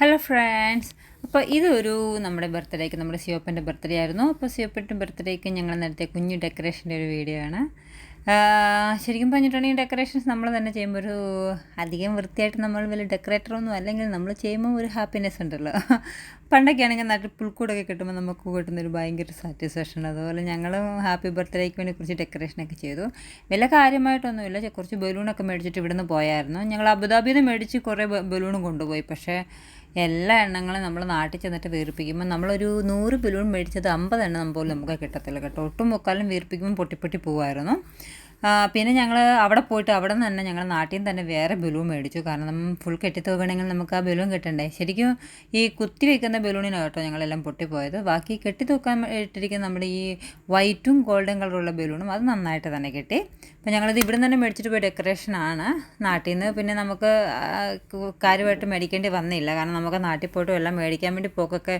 Hello friends. അപ്പോൾ ഇതൊരു നമ്മുടെ ബർത്ത്ഡേക്ക് നമ്മുടെ സിയോപ്പൻ്റെ ബർത്ത്ഡേ ആയിരുന്നു. അപ്പോൾ സിയോപ്പൻ്റെ ബർത്ത്ഡേക്ക് ഞങ്ങൾ നടത്തിയ കുഞ്ഞു ഡെക്കറേഷൻ്റെ ഒരു വീഡിയോ ആണ്. ശരിക്കും പറഞ്ഞിട്ടുണ്ടെങ്കിൽ ഡെക്കറേഷൻസ് നമ്മൾ തന്നെ ചെയ്യുമ്പോൾ ഒരു അധികം വൃത്തിയായിട്ട് നമ്മൾ വലിയ ഡെക്കറേറ്ററൊന്നും അല്ലെങ്കിൽ നമ്മൾ ചെയ്യുമ്പോൾ ഒരു ഹാപ്പിനെസ് ഉണ്ടല്ലോ. പണ്ടൊക്കെ ആണെങ്കിൽ നാട്ടിൽ പുൽക്കൂടൊക്കെ കിട്ടുമ്പോൾ നമുക്ക് കിട്ടുന്നൊരു ഭയങ്കര സാറ്റിസ്ഫാക്ഷൻ. അതുപോലെ ഞങ്ങളും ഹാപ്പി ബർത്ത്ഡേക്ക് വേണ്ടി കുറച്ച് ഡെക്കറേഷനൊക്കെ ചെയ്തു. വലിയ കാര്യമായിട്ടൊന്നുമില്ല, കുറച്ച് ബലൂണൊക്കെ മേടിച്ചിട്ട് ഇവിടുന്ന് പോയായിരുന്നു. ഞങ്ങൾ അബുദാബിയിൽ നിന്ന് മേടിച്ച് കുറേ ബലൂണും കൊണ്ടുപോയി. പക്ഷേ എല്ലാ എണ്ണങ്ങളും നമ്മൾ നാട്ടിൽ ചെന്നിട്ട് വീർപ്പിക്കുമ്പോൾ നമ്മളൊരു 100 ബലൂൺ മേടിച്ചത് 50 എണ്ണം പോലും നമുക്ക് കിട്ടത്തില്ല കേട്ടോ. ഒട്ടും മുക്കാലും വീർപ്പിക്കുമ്പോൾ പൊട്ടി പോകുമായിരുന്നു. പിന്നെ ഞങ്ങൾ അവിടെ പോയിട്ട് അവിടെ നിന്ന് തന്നെ ഞങ്ങൾ നാട്ടിൽ നിന്ന് തന്നെ വേറെ ബലൂൺ മേടിച്ചു. കാരണം ഫുൾ കെട്ടിത്തൂക്കണമെങ്കിൽ നമുക്ക് ആ ബലൂൺ കിട്ടണ്ടേ. ശരിക്കും ഈ കുത്തി വയ്ക്കുന്ന ബലൂണിനാണ് കേട്ടോ ഞങ്ങളെല്ലാം പൊട്ടിപ്പോയത്. ബാക്കി കെട്ടിത്തൂക്കാൻ ഇട്ടിരിക്കുന്ന നമ്മുടെ ഈ വൈറ്റും ഗോൾഡൻ കളറുള്ള ബലൂണും അത് നന്നായിട്ട് തന്നെ കിട്ടി. അപ്പോൾ ഞങ്ങളിത് ഇവിടെ നിന്ന് തന്നെ മേടിച്ചിട്ട് പോയി ഡെക്കറേഷനാണ് നാട്ടിൽ നിന്ന്. പിന്നെ നമുക്ക് കാര്യമായിട്ട് മേടിക്കേണ്ടി വന്നില്ല. കാരണം നമുക്ക് നാട്ടിൽ പോയിട്ടും എല്ലാം മേടിക്കാൻ വേണ്ടി പോക്കൊക്കെ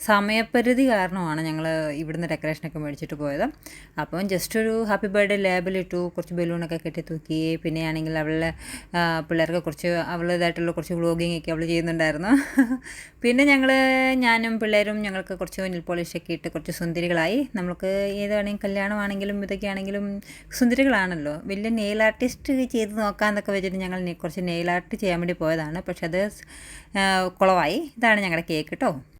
സമയപരിധി കാരണമാണ് ഞങ്ങൾ ഇവിടുന്ന് ഡെക്കറേഷനൊക്കെ മേടിച്ചിട്ട് പോയത്. അപ്പം ജസ്റ്റ് ഒരു ഹാപ്പി ബർത്ത്ഡേ ലേബലിട്ടു, കുറച്ച് ബലൂണൊക്കെ കെട്ടി തൂക്കി. പിന്നെ ആണെങ്കിൽ അവളുടെ പിള്ളേർക്ക് കുറച്ച് അവളുടേതായിട്ടുള്ള കുറച്ച് വ്ളോഗിങ്ങൊക്കെ അവൾ ചെയ്യുന്നുണ്ടായിരുന്നു. പിന്നെ ഞാനും പിള്ളേരും ഞങ്ങൾക്ക് കുറച്ച് നെയിൽ പോളിഷൊക്കെ ഇട്ട് കുറച്ച് സുന്ദരികളായി. നമുക്ക് ഏതാണെങ്കിലും കല്യാണമാണെങ്കിലും ഇതൊക്കെയാണെങ്കിലും സുന്ദരികളാണല്ലോ. വലിയ നെയിൽ ആർട്ടിസ്റ്റ് ചെയ്ത് നോക്കാമെന്നൊക്കെ വെച്ചിട്ട് ഞങ്ങൾ കുറച്ച് നെയിൽ ആർട്ട് ചെയ്യാൻ വേണ്ടി പോയതാണ്. പക്ഷെ അത് കുളമായി. ഇതാണ് ഞങ്ങളുടെ കേക്ക് കേട്ടോ.